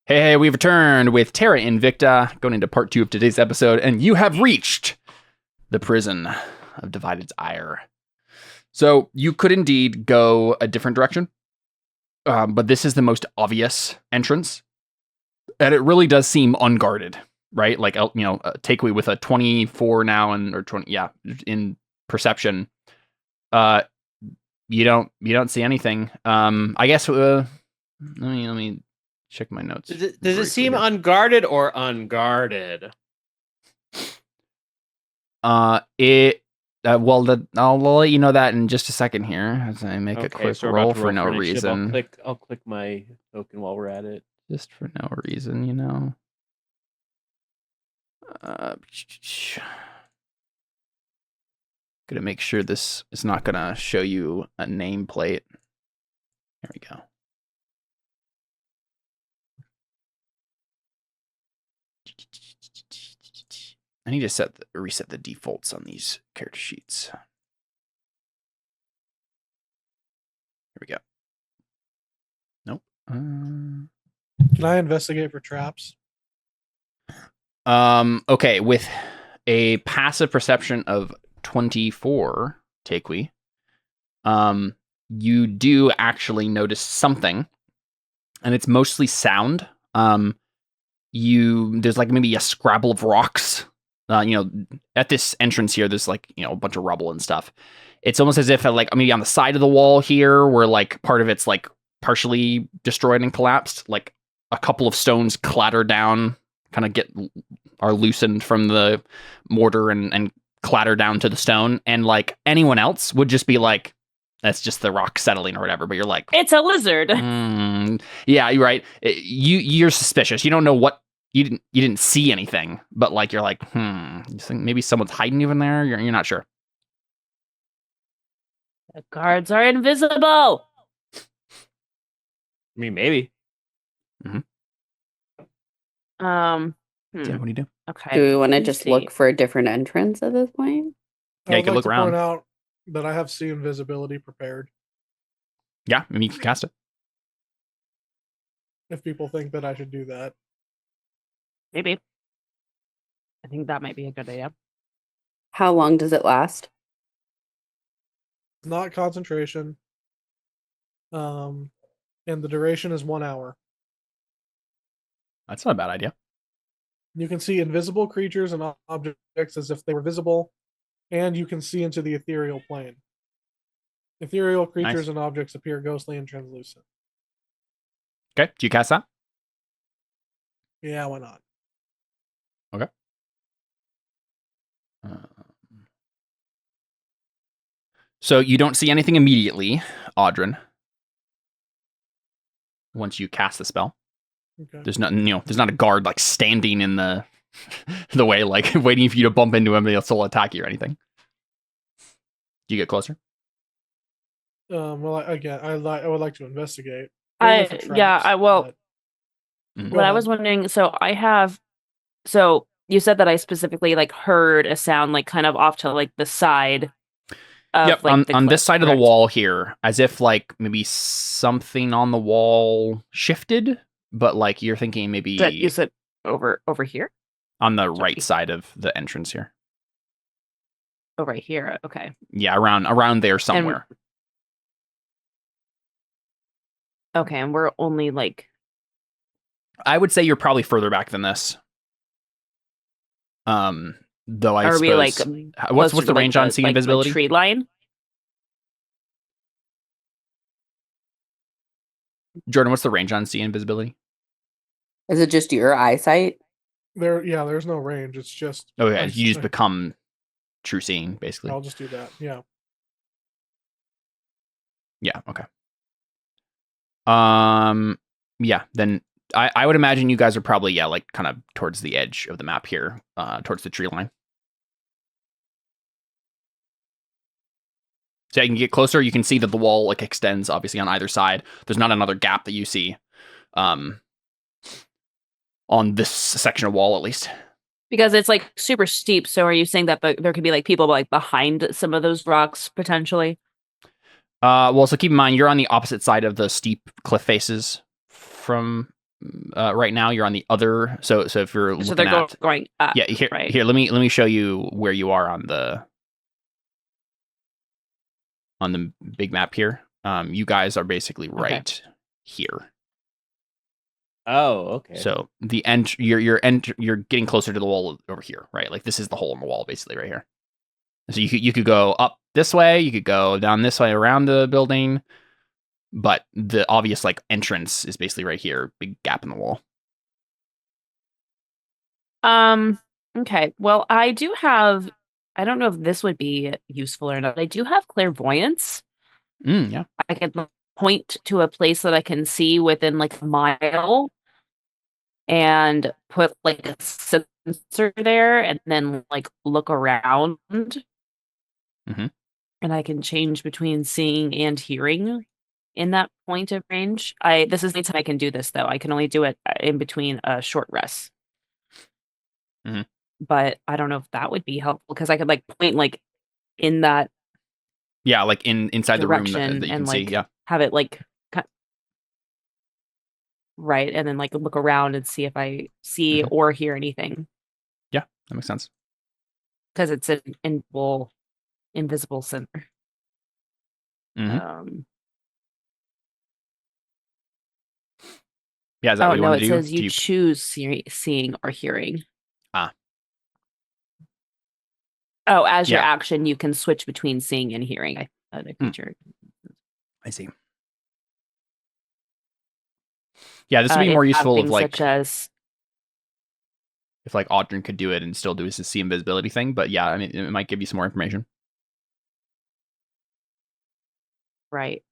Hey, we've returned with Terra Invicta, going into part 2 of today's episode, and you have reached the prison of Divided's Ire. So you could indeed go a different direction, but this is the most obvious entrance, and it really does seem unguarded, right? Like, a takeaway with a 24 now or 20, in perception. You don't see anything. I guess. Let me check my notes. Does it seem unguarded or unguarded? I'll let you know that in just a second here as I make a quick roll for no reason. I'll click my token while we're at it. Just for no reason, Gonna make sure this is not gonna show you a nameplate. There we go. I need to reset the defaults on these character sheets. Here we go. Nope. Can I investigate for traps? Okay, with a passive perception of 24, Takewee, you do actually notice something, and it's mostly sound. There's like maybe a scrabble of rocks. At this entrance here, there's like, a bunch of rubble and stuff. It's almost as if like maybe on the side of the wall here, where like part of it's like partially destroyed and collapsed, like a couple of stones clatter down, kind of are loosened from the mortar and clatter down to the stone. And like anyone else would just be like, that's just the rock settling or whatever. But you're like, it's a lizard. Yeah, you're right. You're suspicious. You don't know what. You didn't see anything, but like you're like, you think maybe someone's hiding even there? You're not sure. The guards are invisible. I mean, maybe. Mm-hmm. Yeah, what do you do? Okay. Do we want to just look for a different entrance at this point? Yeah, you can look around. Point out that I have see invisibility prepared. Yeah, I mean you can cast it. If people think that I should do that. Maybe. I think that might be a good idea. How long does it last? Not concentration. And the duration is 1 hour. That's not a bad idea. You can see invisible creatures and objects as if they were visible, and you can see into the ethereal plane. Ethereal creatures and objects appear ghostly and translucent. Okay, do you cast that? Yeah, why not? Okay. So you don't see anything immediately, Audrin. Once you cast the spell, okay. There's not a guard like standing in the way, like waiting for you to bump into him and he'll attack you or anything. Do you get closer? Well, again, I would like to investigate. I will. Mm-hmm. What I was wondering, so you said that I specifically like heard a sound like kind of off to like the side of yep, like on this side of the correct? wall here, as if like maybe something on the wall shifted, but like you're thinking maybe You said over here? On the right side of the entrance here. Oh, right here. Okay. Yeah, around there somewhere. Okay, and we're only like I would say you're probably further back than this. Though I are suppose. we like what's the range on seeing invisibility? The tree line? Jordan, what's the range on seeing invisibility? Is it just your eyesight? There's no range. It's just you just become true seeing, basically. I'll just do that. Yeah. Yeah. Okay. Yeah. Then I would imagine you guys are probably like kind of towards the edge of the map here, towards the tree line. So you can get closer. You can see that the wall like extends obviously on either side. There's not another gap that you see, on this section of wall at least. Because it's like super steep. So are you saying that there could be like people like behind some of those rocks potentially? Well, so keep in mind you're on the opposite side of the steep cliff faces from right now. You're on the other. So if you're So looking they're at going up. yeah, here right? here let me show you where you are on the big map here. You guys are basically right here. Oh, okay. So the you're getting closer to the wall over here, right? Like this is the hole in the wall, basically, right here. So you could go up this way, you could go down this way around the building, but the obvious like entrance is basically right here, big gap in the wall. Okay. Well, I do have. I don't know if this would be useful or not. I do have clairvoyance. Yeah. I can point to a place that I can see within like a mile and put like a sensor there and then like look around. Mhm. And I can change between seeing and hearing in that point of range. This is the time I can do this though. I can only do it in between a short rest. Mhm. But I don't know if that would be helpful because I could like point like in that Yeah, like inside the room direction that you and can see. like Yeah. have it like right, and then like look around and see if I see Mhm. or hear anything Yeah, that makes sense. because it's an invisible center. Mhm. Yeah, is that Oh what you no, want it to do? says you choose seeing or hearing. Ah. Oh, as your Yeah. action, you can switch between seeing and hearing a creature. I see. Yeah, this would be If more you have useful if things like such as if like Audrin could do it and still do his see invisibility thing. But yeah, I mean, it might give you some more information. right.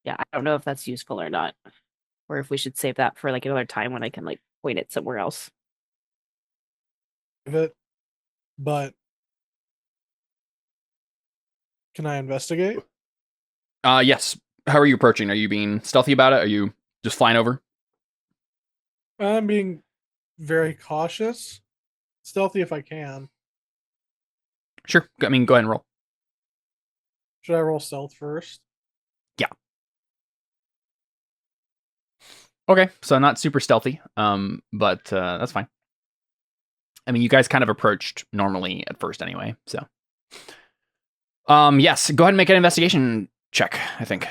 Yeah, I don't know if that's useful or not, or if we should save that for like another time when I can like point it somewhere else. It, but can I investigate? Yes. How are you approaching? Are you being stealthy about it? Are you just flying over? I'm being very cautious, stealthy if I can. Sure. I mean, go ahead and roll. Should I roll stealth first? Yeah. Okay, so not super stealthy, but that's fine. I mean, you guys kind of approached normally at first anyway, so. Yes, go ahead and make an investigation check, I think.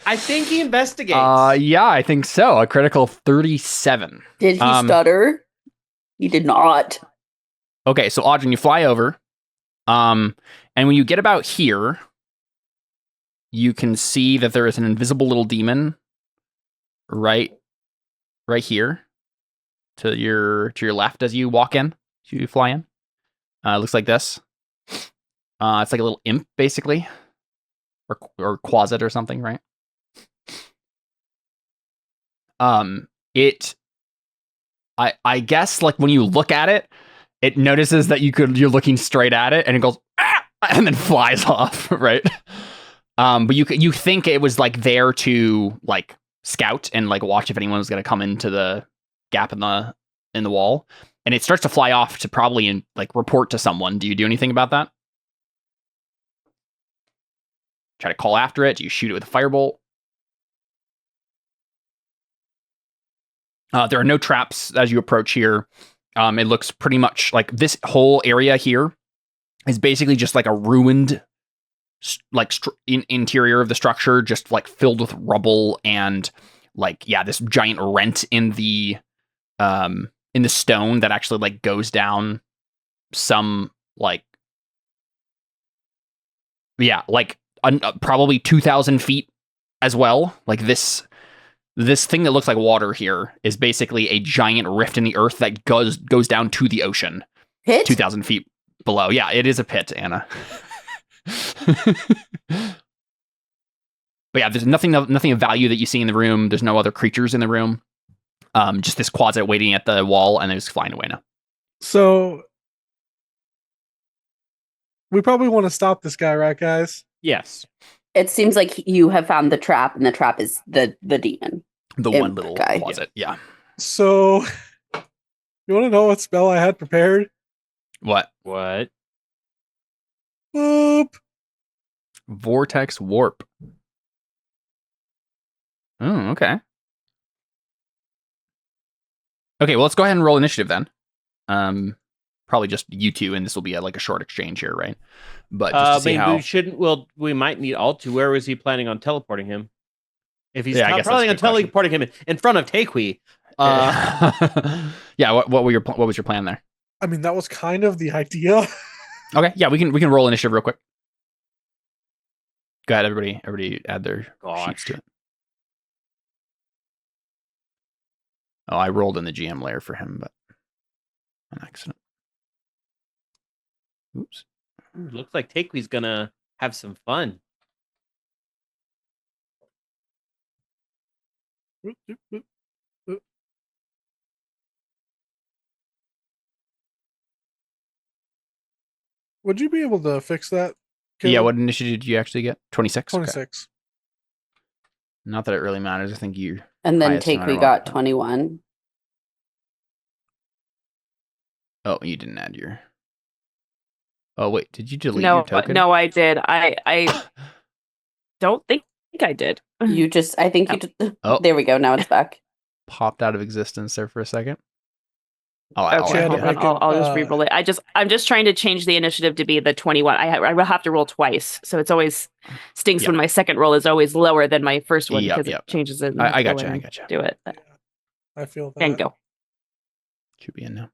I think he investigates. Yeah, I think so. A critical 37. Did he stutter? He did not. Okay, so Audrin, you fly over. And when you get about here, you can see that there is an invisible little demon right here to your left as you walk in. You fly in. It looks like this. It's like a little imp, basically, or quasit or something, right? I guess like when you look at it, it notices that you're looking straight at it, and it goes ah! And then flies off, right? But you think it was like there to like scout and like watch if anyone was going to come into the gap in the wall, and it starts to fly off to probably like report to someone. Do you do anything about that? Try to call after it? Do you shoot it with a firebolt? There are no traps as you approach here. It looks pretty much like this whole area here is basically just like a ruined interior of the structure, just like filled with rubble and like, yeah, this giant rent in the stone that actually like goes down some like, yeah, like probably 2,000 feet as well. Like this thing that looks like water here is basically a giant rift in the earth that goes down to the ocean. Pit? 2,000 feet below. Yeah, it is a pit, Anna. But yeah, there's nothing of value that you see in the room. There's no other creatures in the room. Just this quasit waiting at the wall, and it's flying away now. So we probably want to stop this guy, right, guys? Yes. It seems like you have found the trap, and the trap is the demon. The Imp one little guy. closet. Yeah. So you want to know what spell I had prepared? What? What? Boop. Vortex warp. Oh, okay. Okay, well, let's go ahead and roll initiative then. Probably just you two, and this will be like a short exchange here, right? But just to see how. We might need all two. Where was he planning on teleporting him? If he's Yeah, I guess that's planning a on good question. teleporting him in front of Takui, Yeah, what was your plan there? I mean, that was kind of the idea. Okay, yeah, we can roll initiative real quick. Go ahead, everybody add their sheets to it. Oh, I rolled in the GM layer for him, but an accident. Oops. looks like Takui's gonna have some fun. Boop, boop, boop, boop. Would you be able to fix that? Yeah, Caleb? what initiative did you actually get? 26? 26. Not that it really matters. I think you. And then highest no matter Takui what. got 21. Oh, you didn't add your. Oh wait, did you delete No, your token? no, I did. I don't think I did. You just, I think you just, Oh. there we go. Now it's back. Popped out of existence there for a second. Oh, Okay, had to hold on. make it, I'll just re-roll it. I'm just trying to change the initiative to be the 21. I will have to roll twice, so it's always stinks Yeah. when my second roll is always lower than my first one Yep, because yep. it changes it. and I go gotcha, in I and gotcha. Do it I feel that. and go. Should be in now.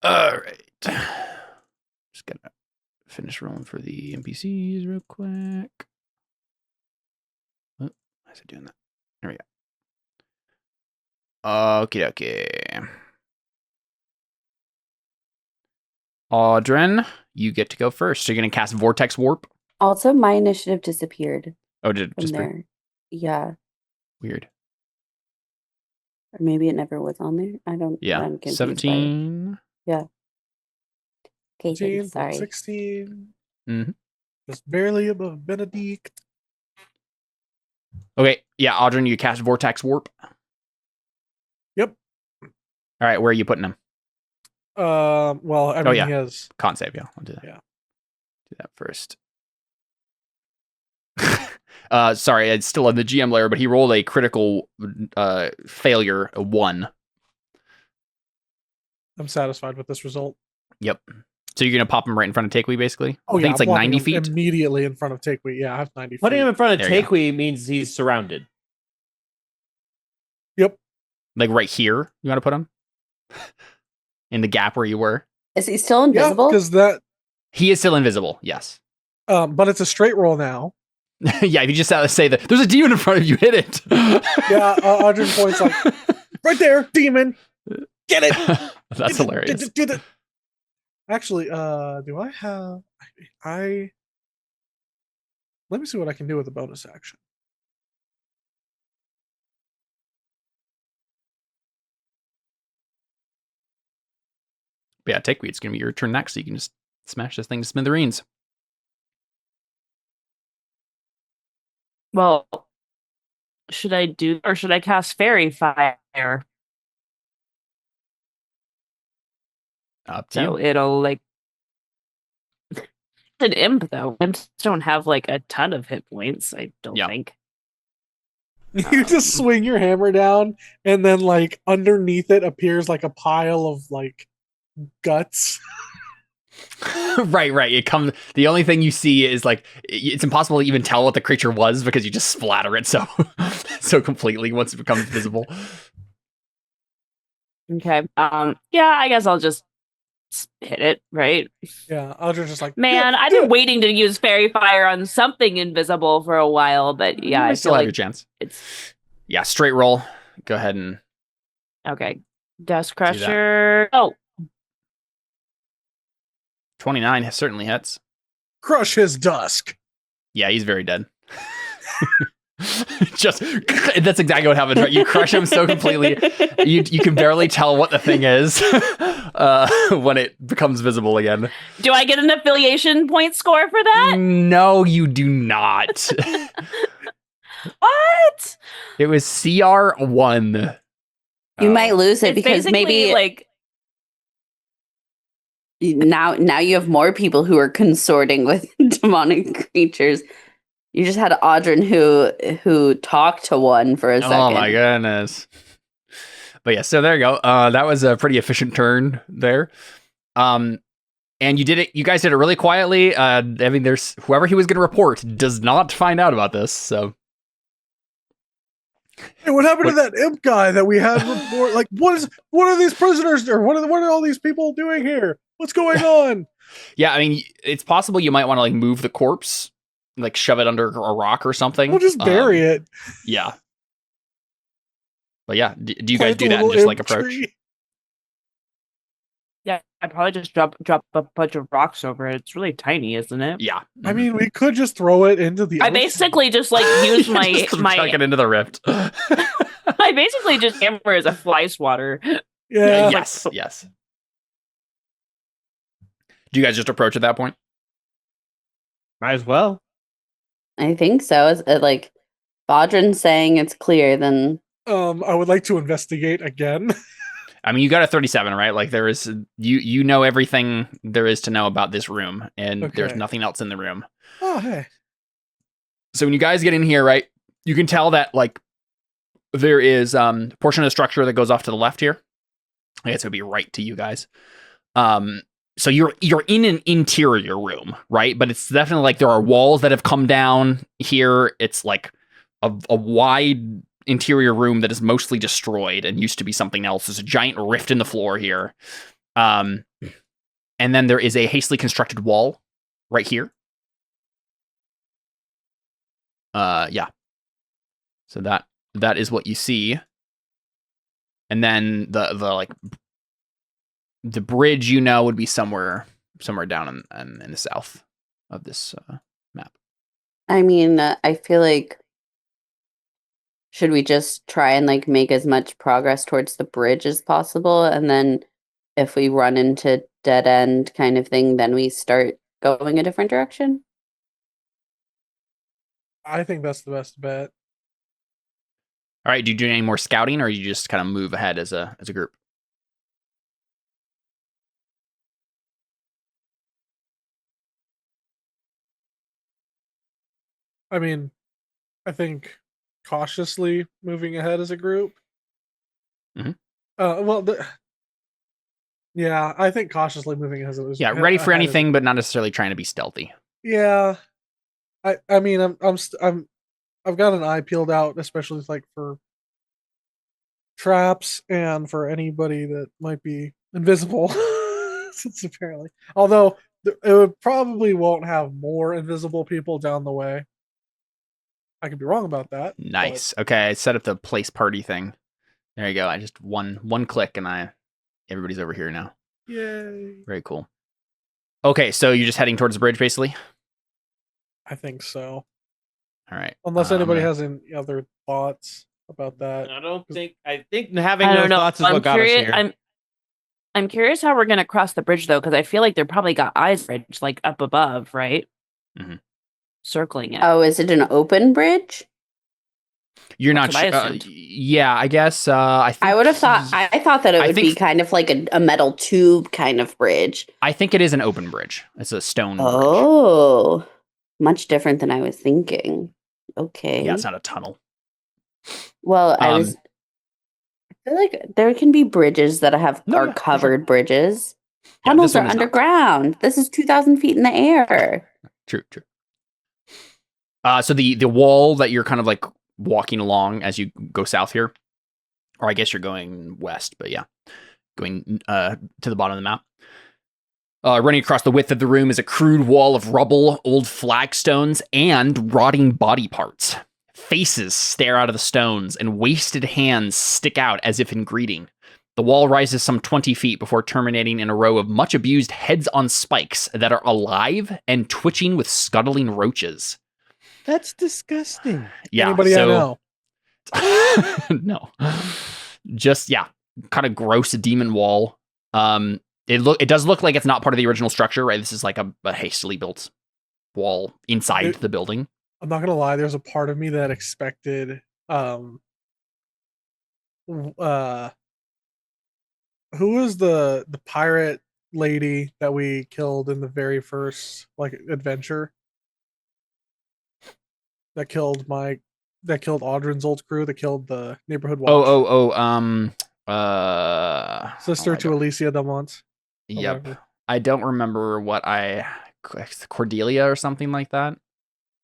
All right. Just gotta finish rolling for the NPCs real quick. Oh, why is it doing that? There we go. Okie dokie. Audrin, you get to go first. So you're gonna cast Vortex Warp. Also, my initiative disappeared Oh, did it from just there. Yeah. weird? Or maybe it never was on there. I don't, Yeah, I'm confused by it. 17. Okay, 15 thanks, plus sorry. 16. Mhm. Just barely above Benedict. Okay, yeah, Audrin, you cast Vortex Warp. Yep. All right, where are you putting him? Well, I mean, yeah. he has. Con save, yeah. I'll do that. Yeah. Do that first. Sorry, it's still in the GM layer, but he rolled a critical failure, a 1. I'm satisfied with this result. Yep. So you're gonna pop him right in front of Takui, basically? Oh, I think it's like plopping 90 him feet. immediately in front of Takui. Yeah, I have 90 Putting feet. him in front of There you go. Takui means he's surrounded. Yep. Like right here, you want to put him? In the gap where you were? Is he still Yeah, invisible? because that. He is still invisible, yes. But it's a straight roll now. Yeah, if you just say that there's a demon in front of you, hit it. Yeah, Audrin points like, right there, demon. Get it. That's hilarious. Do the. Actually, do I have? I. Let me see what I can do with the bonus action. But yeah, Takui, it's gonna be your turn next, so you can just smash this thing to smithereens. Well, should I do or should I cast Fairy Fire? Up to you. So it'll like it's an imp though. Imps don't have like a ton of hit points, I don't Yeah. think. You just swing your hammer down, and then like underneath it appears like a pile of like guts. Right. It comes. The only thing you see is like it's impossible to even tell what the creature was because you just splatter it so so completely once it becomes visible. Okay. Yeah, I guess I'll just hit it, right? Yeah, Audrin's just like, Man, "Yeah, I've yeah." been waiting to use Fairy Fire on something invisible for a while, but yeah, you I might still feel have like your chance. it's Yeah, straight roll. Go ahead and okay. Dust Crusher. Oh, 29 certainly hits. Crush his dusk. Yeah, he's very dead. Just that's exactly what happens, right? You crush him so completely, you can barely tell what the thing is when it becomes visible again. do I get an affiliation point score for that? No, you do not. What? It was CR1. You might lose it It's because basically maybe like Now you have more people who are consorting with demonic creatures. You just had Audrin who talked to one for a second. Oh my goodness. But yeah, so there you go. That was a pretty efficient turn there. And you did it. You guys did it really quietly. I mean, there's whoever he was going to report does not find out about this. So, Hey, what happened to that imp guy that we had report? Like, what are these prisoners, or what are all these people doing here? What's going on? yeah, I mean, it's possible you might want to like move the corpse, like shove it under a rock or something. We'll just bury it. Yeah. But yeah, do you guys Plant do a that and little just like imp approach? tree. Yeah, I'd probably just drop a bunch of rocks over it. It's really tiny, isn't it? Yeah. I mean, we could just throw it into the. I ocean. basically just like use my Just chuck it into the rift. I basically just hammer as a fly swatter. Yeah. Yes. Yes. Do you guys just approach at that point? Might as well. I think so. Is it like Bodrin saying it's clear? Then I would like to investigate again. I mean, you got a 37, right? Like there is, you know everything there is to know about this room, and there's Okay. nothing else in the room. Oh, hey. So when you guys get in here, right, you can tell that like there is a portion of the structure that goes off to the left here. I guess it would be right to you guys. So you're in an interior room, right? But it's definitely like there are walls that have come down here. It's like a wide interior room that is mostly destroyed and used to be something else. There's a giant rift in the floor here. And then there is a hastily constructed wall right here. Yeah. So that is what you see. And then the bridge, would be somewhere down in the south of this map. I mean, I feel like should we just try and like make as much progress towards the bridge as possible, and then if we run into dead end kind of thing, then we start going a different direction? I think that's the best bet. All right. Do you do any more scouting, or you just kind of move ahead as a group? I mean, I think cautiously moving ahead as a group. Mhm. Yeah, I think cautiously moving ahead. Yeah, ready for anything, but not necessarily trying to be stealthy. Yeah, I mean, I've got an eye peeled out, especially like for traps and for anybody that might be invisible. Since apparently, although it probably won't have more invisible people down the way. I could be wrong about that. Nice. Okay, I set up the place party thing. There you go. I just one click and everybody's over here now. Yay. Very cool. Okay, so you're just heading towards the bridge, basically? I think so. All right. Unless anybody has any other thoughts about that. I think having I no don't know. thoughts is what got us here. I'm curious how we're gonna cross the bridge though, because I feel like they're probably got eyes bridge like up above, right? Mhm. Circling it. Oh, is it an open bridge? You're That's not what I sure. assumed. Yeah, I guess. I think I would have thought. I thought that it I would think- be kind of like a metal tube kind of bridge. I think it is an open bridge. It's a stone bridge. Oh, much different than I was thinking. Okay. Yeah, it's not a tunnel. Well, I feel like there can be bridges that are for covered sure. bridges. Yeah, Tunnels this are one is not. underground. This is 2,000 feet in the air. True. So the wall that you're kind of like walking along as you go south here, or I guess you're going west, but yeah, going to the bottom of the map. Running across the width of the room is a crude wall of rubble, old flagstones, and rotting body parts. Faces stare out of the stones, and wasted hands stick out as if in greeting. The wall rises some 20 feet before terminating in a row of much abused heads on spikes that are alive and twitching with scuttling roaches. That's disgusting. Yeah, Anybody I know? no. Just kind of gross demon wall. It does look like it's not part of the original structure, right? This is like a hastily built wall inside the building. I'm not gonna lie. There's a part of me that expected, who was the pirate lady that we killed in the very first adventure. That killed Audrin's old crew. That killed the neighborhood watch. Sister to Alicia Delmont. Yep. Whatever. I don't remember Cordelia or something like that.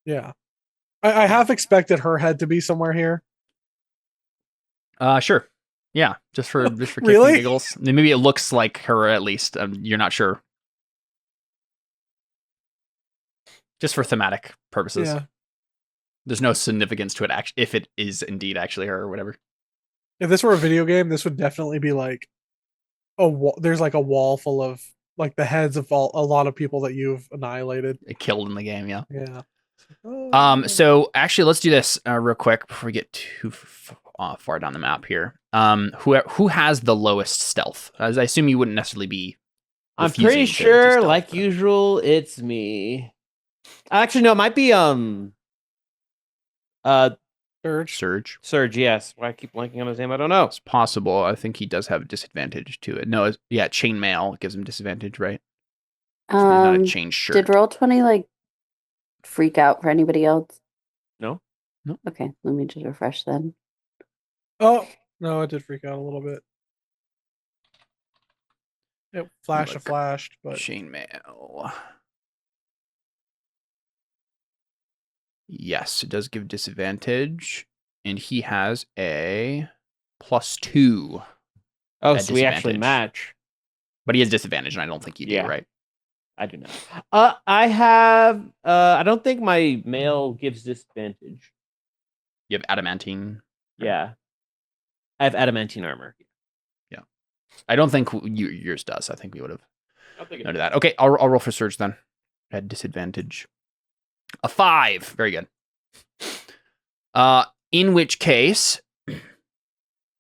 Yeah. I half expected her head to be somewhere here. Sure. Yeah, just for kicks Really? and giggles. Maybe it looks like her at least. You're not sure. Just for thematic purposes. Yeah. There's no significance to it if it is indeed actually her or whatever. If this were a video game, this would definitely be like there's like a wall full of like the heads of a lot of people that you've annihilated. It killed in the game, yeah. Yeah. So actually, let's do this real quick before we get too far down the map here. Who has the lowest stealth? As I assume you wouldn't necessarily be. I'm pretty refusing to sure, stealth, like but- usual, it's me. Actually, no, it might be Surge. Surge. Yes. Why I keep blanking on his name? I don't know. It's possible. I think he does have a disadvantage to it. No, chainmail gives him disadvantage, right? It's not a chain shirt. Did Roll20 like freak out for anybody else? No. Okay, let me just refresh then. Oh no, it did freak out a little bit. It flashed, but Chainmail. Yes, it does give disadvantage, and he has a +2. Oh, At so we actually disadvantage. match. But he has disadvantage, and I don't think you do, Yeah. right? I do not. I have. I don't think my mail gives disadvantage. You have adamantine. Yeah. I have adamantine armor. I don't think yours does. I think we would have I'll think noted that. Okay, I'll roll for Surge then. At disadvantage. A 5. Very good. In which case,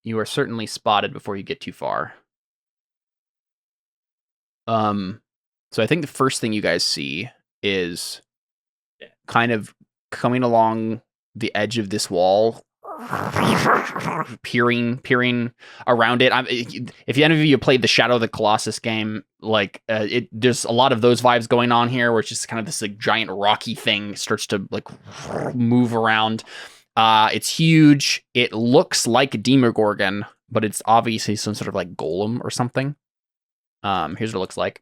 you are certainly spotted before you get too far. So I think the first thing you guys see is kind of coming along the edge of this wall, peering around it. If any of you played the Shadow of the Colossus game, like there's a lot of those vibes going on here, where it's just kind of this like giant rocky thing starts to like move around. It's huge. It looks like a Demogorgon, but it's obviously some sort of like golem or something. Here's what it looks like.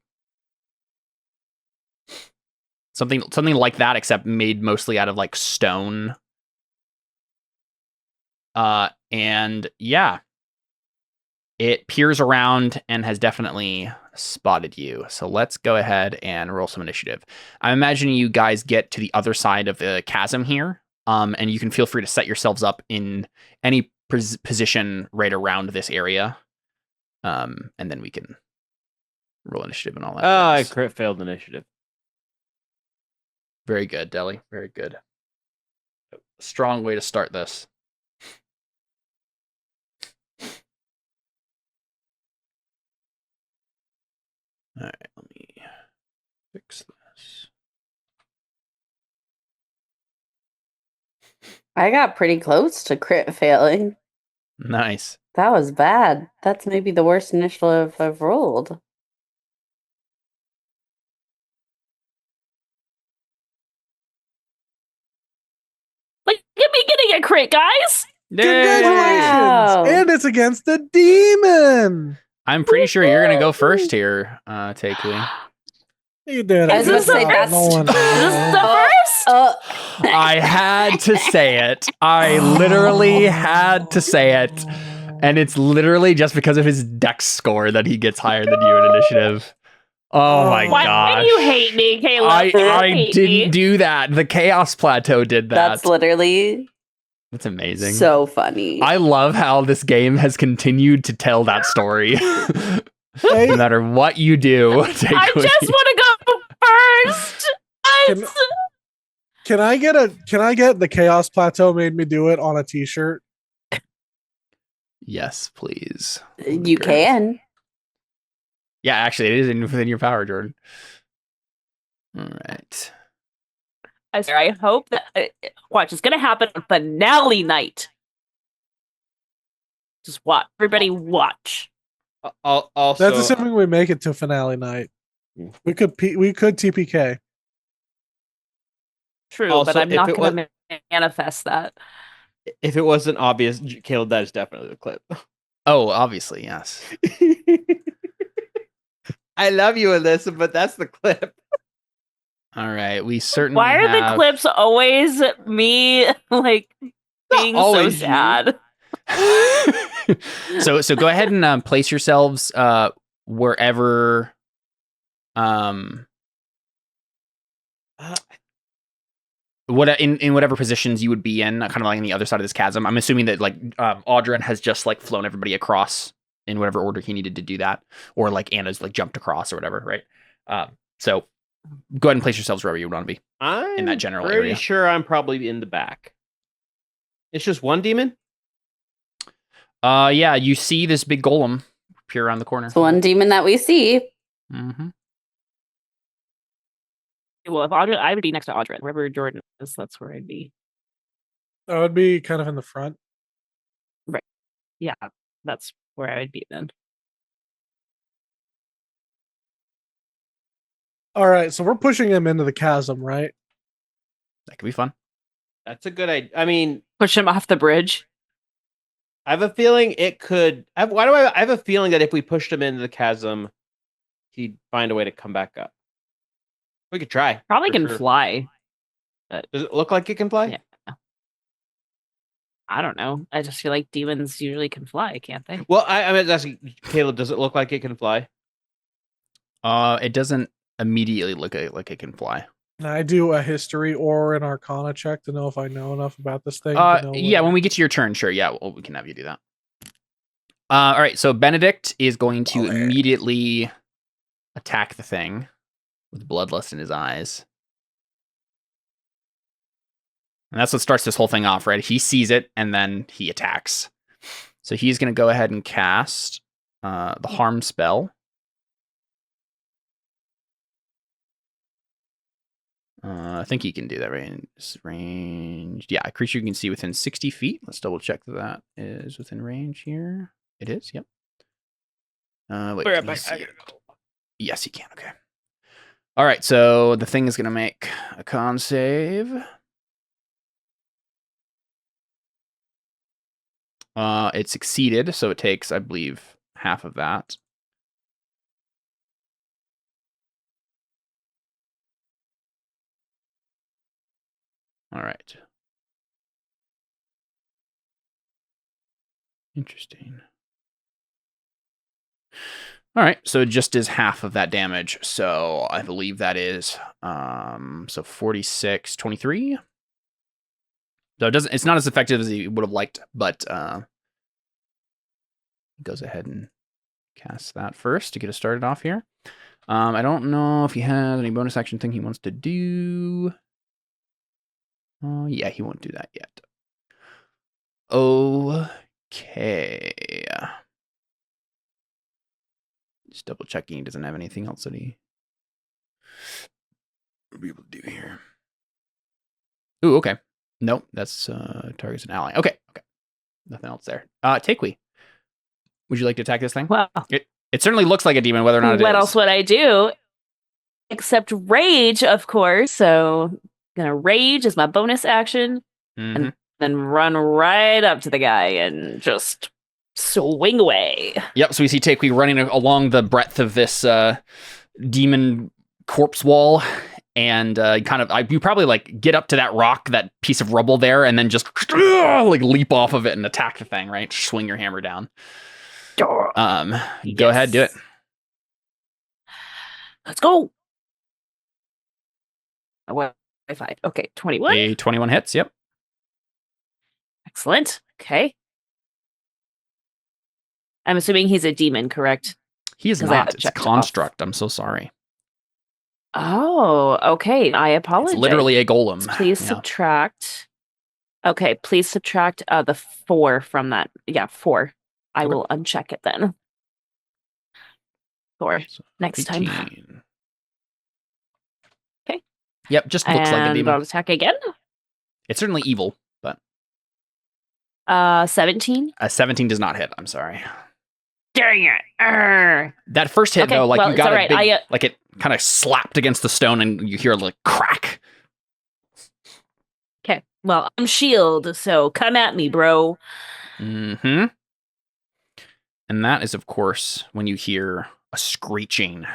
Something like that, except made mostly out of like stone. And yeah, it peers around and has definitely spotted you. So let's go ahead and roll some initiative. I'm imagining you guys get to the other side of the chasm here. And you can feel free to set yourselves up in any position right around this area. And then we can roll initiative and all that. I jazz. crit failed initiative. Very good, Deli. Very good. Strong way to start this. All right, let me fix this. I got pretty close to crit failing. Nice. That was bad. That's maybe the worst initiative I've rolled. Look at me getting a crit, guys. Congratulations! Wow. And it's against a demon. I'm pretty sure you're gonna go first here, Takui. You did. I was gonna say that's- Nolan. This is the first. I had to say it. I literally had to say it. And it's literally just because of his dex score that he gets higher than you in initiative. Oh my Why gosh. do you hate me, Caleb? I Hate didn't me. do that. The Chaos Plateau did that. That's literally That's amazing. so funny. I love how this game has continued to tell that story. Hey, No matter what you do, I Takui. just want to go first. Can- can I get the Chaos Plateau made me do it on a t-shirt? Yes, please. You can. Yeah, actually, it is within your power, Jordan. All right. I swear, I hope that watch. It's gonna happen on finale night. Just watch, everybody, watch. Also, That's assuming we make it to finale night. We could TPK. True, Also, but I'm if not it going to manifest that. if it wasn't obvious, Caleb, that is definitely the clip. Oh, obviously, yes. I love you, Alyssa, but that's the clip. All right, we certainly Why are the have... clips always me like being so always you. sad? So go ahead and place yourselves wherever what in whatever positions you would be in, kind of like on the other side of this chasm. I'm assuming that like Audrin has just like flown everybody across in whatever order he needed to do that, or like Anna's like jumped across or whatever, right? So go ahead and place yourselves wherever you would want to be. I'm in that general pretty area. sure I'm probably in the back. It's just one demon? Yeah, you see this big golem appear around the corner. It's one demon that we see. Mm-hmm. Well, if Audrey, I would be next to Audrey. Wherever Jordan is, that's where I'd be. That would be kind of in the front. Yeah, that's where I would be then. All right, so we're pushing him into the chasm, right? That could be fun. That's a good idea. I mean, Push him off the bridge. I have a feeling it could. I have a feeling that if we pushed him into the chasm, he'd find a way to come back up. We could try. Probably for can sure. fly. Does it look like it can fly? Yeah. I don't know. I just feel like demons usually can fly, can't they? Well, I mean, that's Caleb. Does it look like it can fly? It doesn't immediately look like it can fly. And I do a history or an arcana check to know if I know enough about this thing. to know Yeah, what- when we get to your turn, sure. Yeah, we can have you do that. All right, so Benedict is going to immediately attack the thing with bloodlust in his eyes. And that's what starts this whole thing off, right? He sees it, and then he attacks. So he's going to go ahead and cast the harm spell. I think he can do that, right? Range. Yeah, a creature you can see within 60 feet. Let's double check that is within range here. It is, yep. Wait, can he see it? Yes, he can, okay. All right, so the thing is going to make a con save. It succeeded, so it takes, I believe, half of that. All right. Interesting. All right, so it just is half of that damage. So I believe that is so 46, 23. So it's not as effective as he would have liked, but he goes ahead and casts that first to get us started off here. I don't know if he has any bonus action thing he wants to do. Yeah, he won't do that yet. Okay. Just double checking he doesn't have anything else that he would be able to do here. Ooh, okay. Nope, that's targets an ally. Okay. Nothing else there. Takewee, would you like to attack this thing? Well, It certainly looks like a demon, whether or not it is. what else would I do? Except rage, of course. So gonna rage as my bonus action, and then run right up to the guy and just swing away. Yep, so we see Takewee running along the breadth of this demon corpse wall, and you probably like get up to that rock, that piece of rubble there, and then just like leap off of it and attack the thing, right? Swing your hammer down. Go ahead, do it. Let's go. What? 5. Okay, 21. A 21 hits, yep. Excellent. Okay. I'm assuming he's a demon, correct? He is 'Cause I not. It's a checked off. construct. I'm so sorry. Oh, okay. I apologize. It's literally a golem. Please Yeah. subtract. Okay, please subtract the 4 from that. Yeah, 4. I Okay. will uncheck it then. 4. So Next time. 18. Okay. Yep, just looks like a And demon. I'll attack again. It's certainly evil, but 17. a 17 does not hit. I'm sorry. Dang it. Arr. That first hit, Okay, though, like well, you it's got all a right. big, like it kind of slapped against the stone and you hear like crack. Okay. Well, I'm shield, so come at me, bro. Mm-hmm. And that is, of course, when you hear a screeching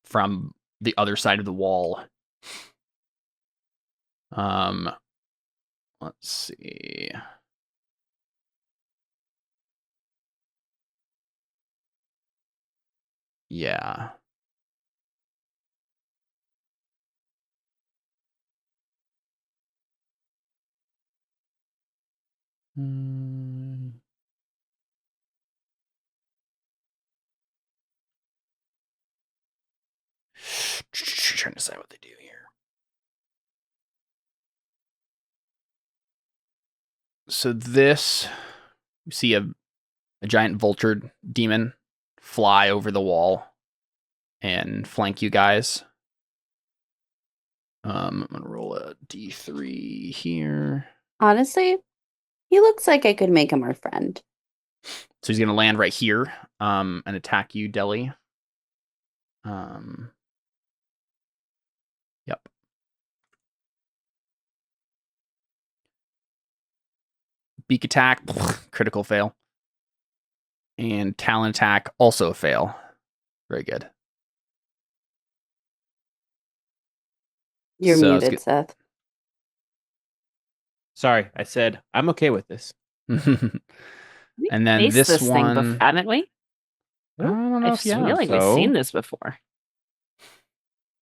from the other side of the wall. Let's see. Yeah. Trying to decide what they do here. So this, you see a giant vultured demon fly over the wall and flank you guys. I'm gonna roll a d3 here. Honestly, he looks like I could make him our friend. So he's gonna land right here, and attack you, Deli. Yep. Beak attack, critical fail. And talon attack, also a fail. Very good. You're So it's muted, Seth. Sorry, I said I'm okay with this. And then Faced this thing one, before, haven't we? I don't know I if you feel have. like we've seen this before.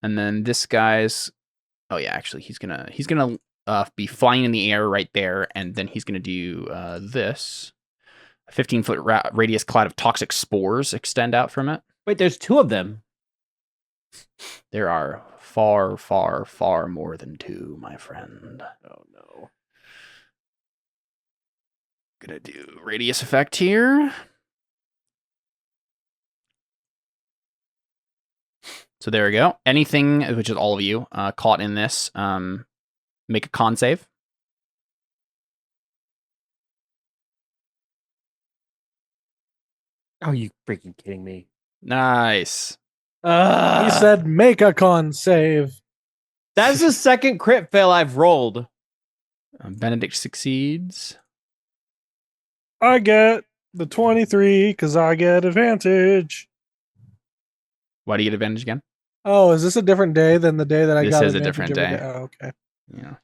And then this guy's, oh yeah, actually he's gonna be flying in the air right there, and then he's gonna do this. A 15-foot radius cloud of toxic spores extend out from it. Wait, there's two of them. There are far, far, far more than two, my friend. Oh no. Gonna do radius effect here. So there we go. Anything, which is all of you, caught in this, make a con save. Are you freaking kidding me? Nice. He said, "Make a con save." That's the second crit fail I've rolled. Benedict succeeds. I get the 23 because I get advantage. Why do you get advantage again? Oh, is this a different day than the day that I This got is a advantage different every day. Oh, okay. Yeah.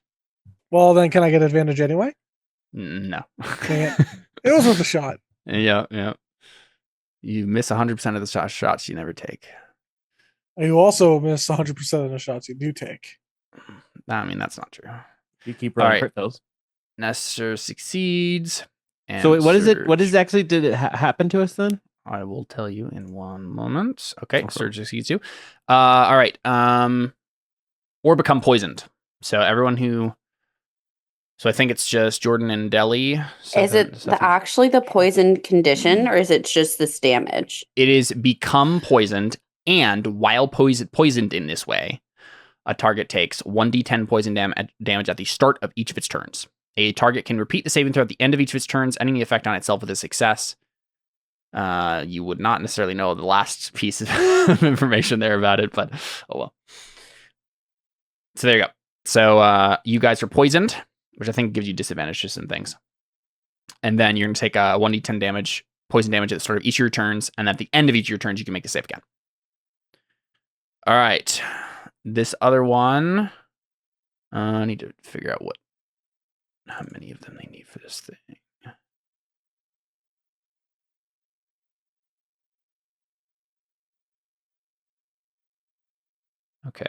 Well, then can I get advantage anyway? No. Dang It was worth a shot. Yeah. You miss 100% of the shots you never take. You also miss 100% of the shots you do take. I mean, that's not true. You keep All rolling right. crit fails. Nestor succeeds. And So wait, what is it? Surge. What exactly did it happen to us then? I will tell you in one moment. Okay, Surge succeeds too. All right. Or become poisoned. So everyone who. So I think it's just Jordan and Deli. Is it actually the poison condition, or is it just this damage? It is become poisoned, and while poisoned in this way, a target takes 1d10 poison damage at the start of each of its turns. A target can repeat the saving throw at the end of each of its turns, ending the effect on itself with a success. You would not necessarily know the last piece of information there about it, but oh well. So there you go. So you guys are poisoned, which I think gives you disadvantage to some things. And then you're going to take 1d10 poison damage at the start of each of your turns, and at the end of each of your turns, you can make a save again. All right. This other one, I need to figure out how many of them they need for this thing. Okay.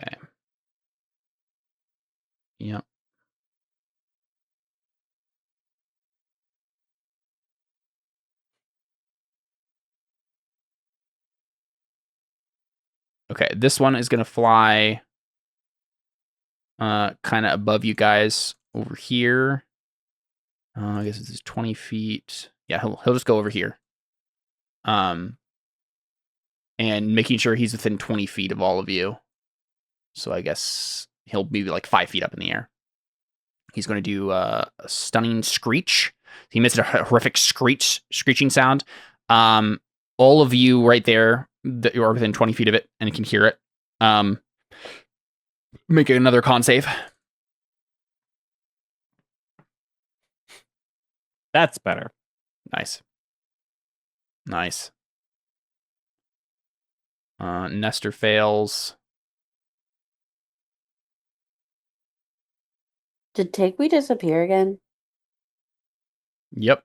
Yep. Okay, this one is going to fly kind of above you guys over here. I guess it's 20 feet. Yeah, he'll just go over here. And making sure he's within 20 feet of all of you. So I guess he'll be like 5 feet up in the air. He's going to do a stunning screech. He emits a horrific screeching sound. all of you right there that you are within 20 feet of it and can hear it. Make another con save. That's better. Nice. Nestor fails. Did Takewee disappear again? Yep.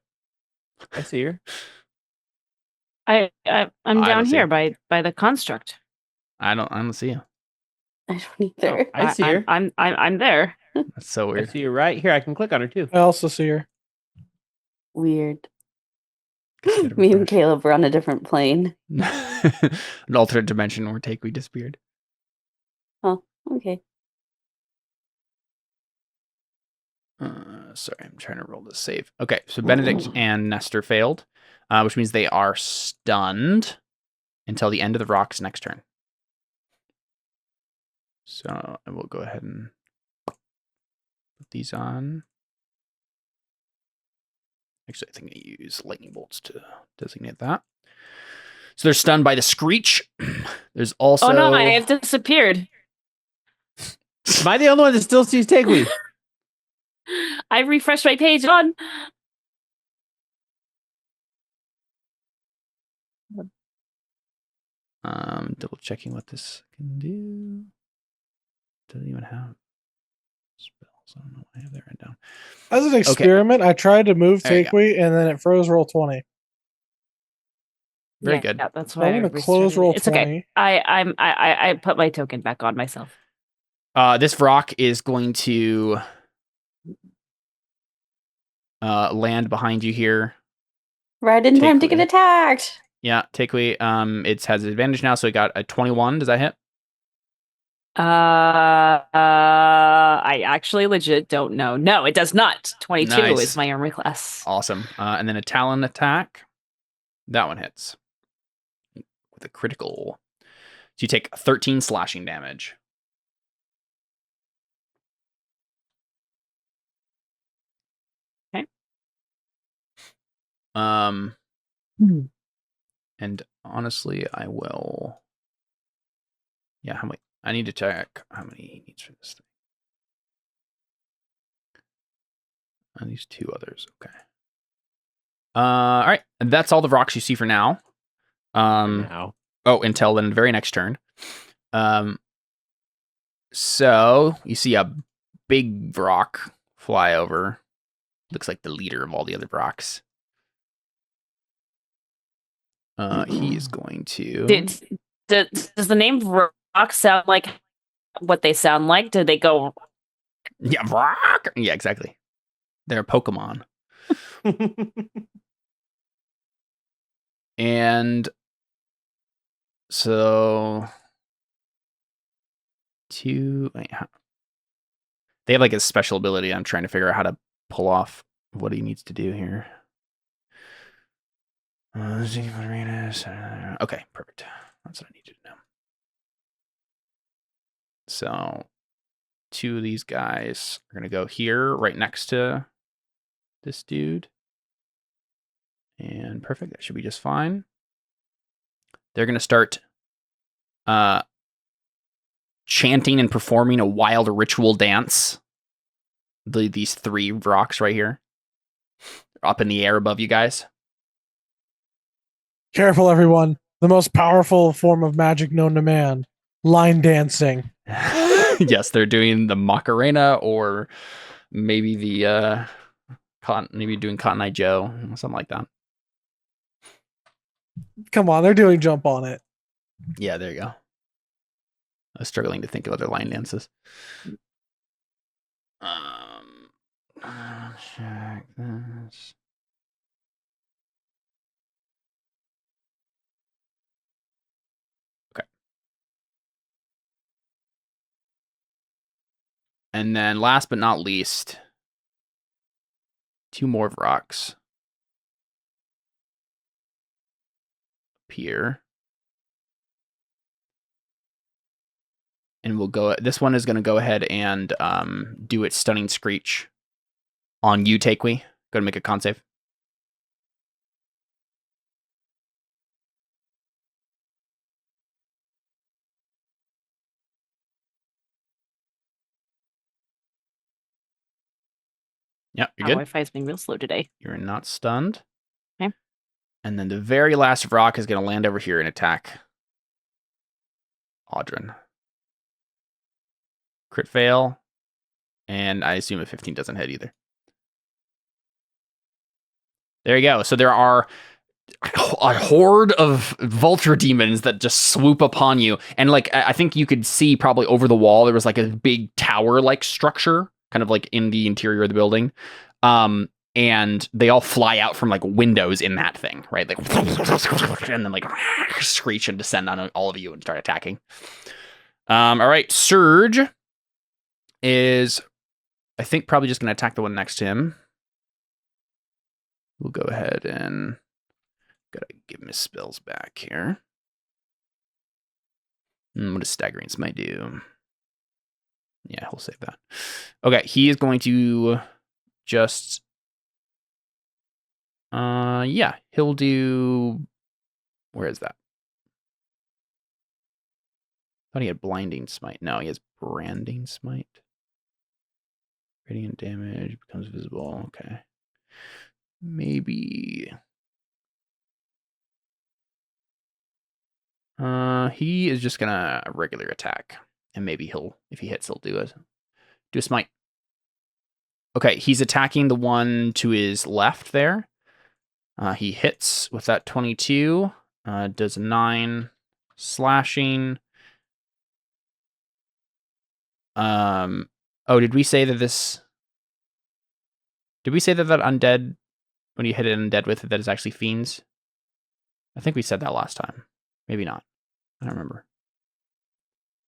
I see her. I'm I down don't see here it. by the construct. I don't see you. I don't either. I see her. I'm there. That's so I weird. see her right here. I can click on her too. I also see her. Weird. Guess I gotta Me and refresh. Caleb were on a different plane. An alternate dimension where Takewee disappeared. Oh, okay. Sorry, I'm trying to roll this save. Okay, so Benedict and Nestor failed, which means they are stunned until the end of the rock's next turn. So I will go ahead and put these on. Actually, I think I use lightning bolts to designate that. So they're stunned by the screech. There's also... Oh no, I have disappeared. Am I the only one that still sees Takewee? I refreshed my page on. Double checking what this can do. Doesn't even have spells. I don't know why I have that written down. As an experiment, I tried to move There you go. Takewee and then it froze roll 20. Very Yeah, good. Yeah, that's So why I'm I going to close restarted roll it. It's 20. okay. I put my token back on myself. This rock is going to land behind you here. Right in time to Takewee. get attacked. Yeah, Takewee. It has advantage now, so it got a 21. Does that hit? I actually legit don't know. No, it does not. 22 Nice. is my armor class. Awesome. And then a Talon attack. That one hits with a critical. So you take 13 slashing damage. Okay. And honestly, I will. Yeah, how many? I need to check how many he needs for this thing. And these two others. Okay. All right. And that's all the rocks you see for now. Now. Oh, until then the very next turn. So you see a big rock fly over. Looks like the leader of all the other rocks. He is going to. Does the name rock sound like what they sound like? Do they go? Yeah, rock. Yeah, exactly. They're a Pokemon. And so they have like a special ability. I'm trying to figure out how to pull off what he needs to do here. Okay, perfect. That's what I need to know. So 2 of these guys are going to go here right next to this dude. And perfect. That should be just fine. They're going to start chanting and performing a wild ritual dance. These 3 rocks right here. Up in the air above you guys. Careful, everyone. The most powerful form of magic known to man. Line dancing. Yes, they're doing the Macarena or maybe the maybe doing Cotton Eye Joe, something like that. Come on, they're doing jump on it. Yeah, there you go. I was struggling to think of other line dances. Check this. Okay. And then last but not least, 2 more rocks appear. And we'll go. This one is going to go ahead and do its stunning screech on you, Takewee. Go to make a con save. Yep, you're Our good. Wi-Fi is being real slow today. You're not stunned. Okay. And then the very last rock is going to land over here and attack Audrin. Crit fail. And I assume a 15 doesn't hit either. There you go. So there are a horde of vulture demons that just swoop upon you. And like, I think you could see probably over the wall, there was like a big tower-like structure, kind of like in the interior of the building. And they all fly out from like windows in that thing, right? Like, and then like screech and descend on all of you and start attacking. All right, Surge is, I think, probably just going to attack the one next to him. We'll go ahead and gotta give him his spells back here. What does Staggering Smite do? Yeah, he'll save that. Okay, he is going to just... yeah, he'll do... Where is that? I thought he had Blinding Smite. No, he has Branding Smite. Radiant damage becomes visible. Okay. Maybe... he is just gonna regular attack. And maybe he'll, if he hits, he'll do a smite. Okay, he's attacking the one to his left there. He hits with that 22. Does 9 slashing. Oh, did we say that this... Did we say that undead, when you hit an undead with it, that is actually fiends? I think we said that last time. Maybe not. I don't remember.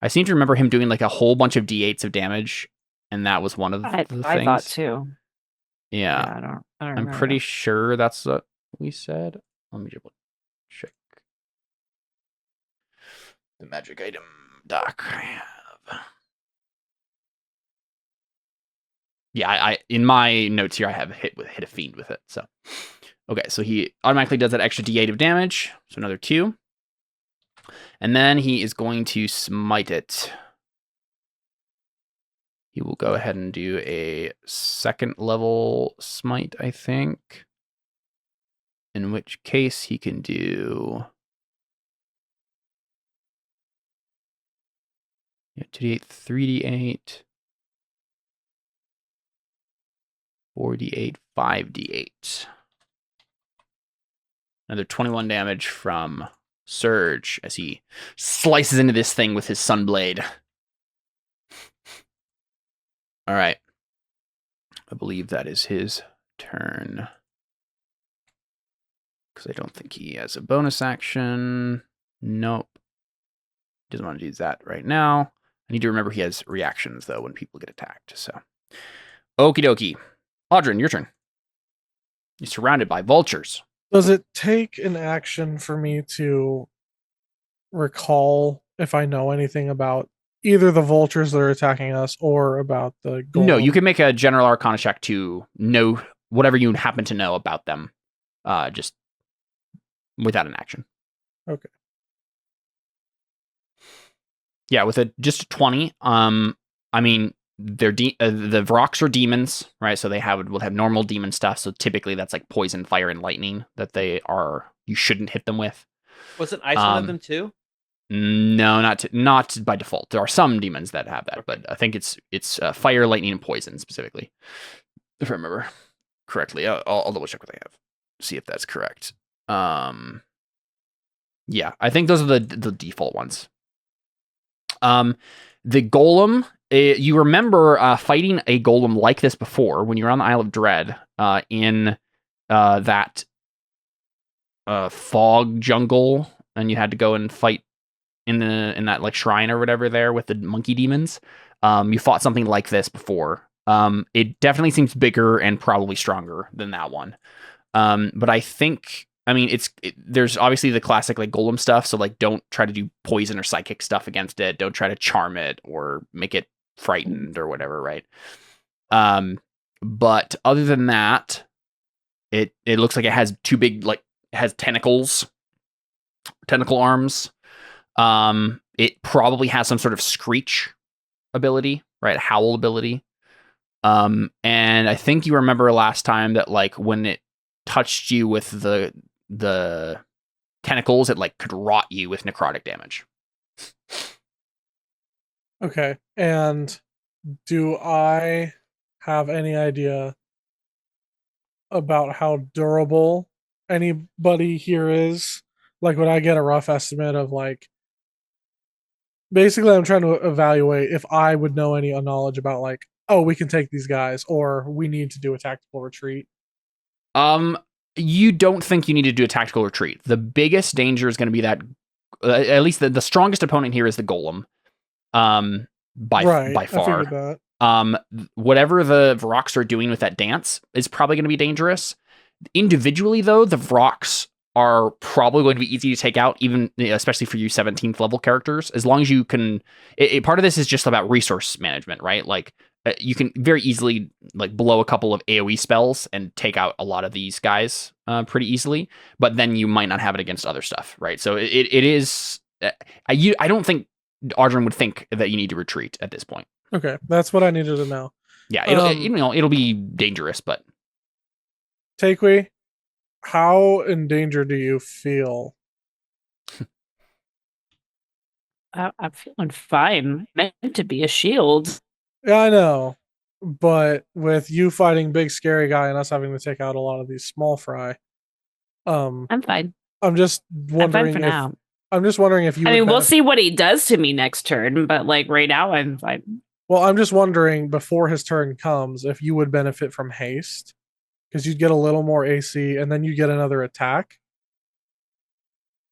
I seem to remember him doing like a whole bunch of d8s of damage, and that was one of the things. I thought too. Yeah. I don't I'm remember. pretty sure that's what we said. Let me double check the magic item doc I have. Yeah, I in my notes here I have hit a fiend with it. So okay, so he automatically does that extra d8 of damage, so another 2. And then he is going to smite it. He will go ahead and do a 2nd level smite, I think. In which case he can do 2d8, 3d8, 4d8, 5d8. Another 21 damage from Surge as he slices into this thing with his Sunblade. All right. I believe that is his turn. Because I don't think he has a bonus action. Nope. Doesn't want to do that right now. I need to remember he has reactions, though, when people get attacked. So, okie dokie. Audrin, your turn. You're surrounded by vultures. Does it take an action for me to recall if I know anything about either the vultures that are attacking us or about the golem? No, you can make a general arcana check to know whatever you happen to know about them, just without an action. Okay. Yeah, with just a 20. I mean, they're the Vrox are demons, right? So they will have normal demon stuff. So typically that's like poison, fire, and lightning that you shouldn't hit them with. Wasn't ice one of them too? No, not by default. There are some demons that have that, but I think it's fire, lightning, and poison specifically, if I remember correctly. I'll double check what I have, see if that's correct. Yeah, I think those are the default ones. The golem, you remember fighting a golem like this before when you were on the Isle of Dread in that fog jungle, and you had to go and fight in that like shrine or whatever there with the monkey demons. You fought something like this before. It definitely seems bigger and probably stronger than that one. But I think, I mean, there's obviously the classic like golem stuff. So like, don't try to do poison or psychic stuff against it. Don't try to charm it or make it frightened or whatever, right? But other than that, it looks like it has two big, like, it has tentacle arms. It probably has some sort of screech ability, right? Howl ability. And I think you remember last time that like when it touched you with the tentacles, it like could rot you with necrotic damage. Okay. And do I have any idea about how durable anybody here is? Like, would I get a rough estimate of like, basically I'm trying to evaluate if I would know any knowledge about like, oh, we can take these guys, or we need to do a tactical retreat. You don't think you need to do a tactical retreat. The biggest danger is going to be that, at least the strongest opponent here is the golem. By I far. figured that. Whatever the Vrox are doing with that dance is probably going to be dangerous. Individually, though, the Vrox are probably going to be easy to take out, even especially for you 17th level characters. As long as you can, part of this is just about resource management, right? Like you can very easily like blow a couple of AOE spells and take out a lot of these guys pretty easily. But then you might not have it against other stuff, right? So it is. I don't think Audrin would think that you need to retreat at this point. Okay, that's what I needed to know. Yeah, it'll be dangerous, but Takeway, how in danger do you feel? I'm feeling fine. Meant to be a shield. Yeah, I know. But with you fighting big scary guy and us having to take out a lot of these small fry, I'm fine. I'm just I'm fine wondering for if now. I'm just wondering if you I would mean, we'll benefit- see what he does to me next turn, but like right now, I'm fine. Well, I'm just wondering before his turn comes if you would benefit from haste, because you'd get a little more AC and then you get another attack.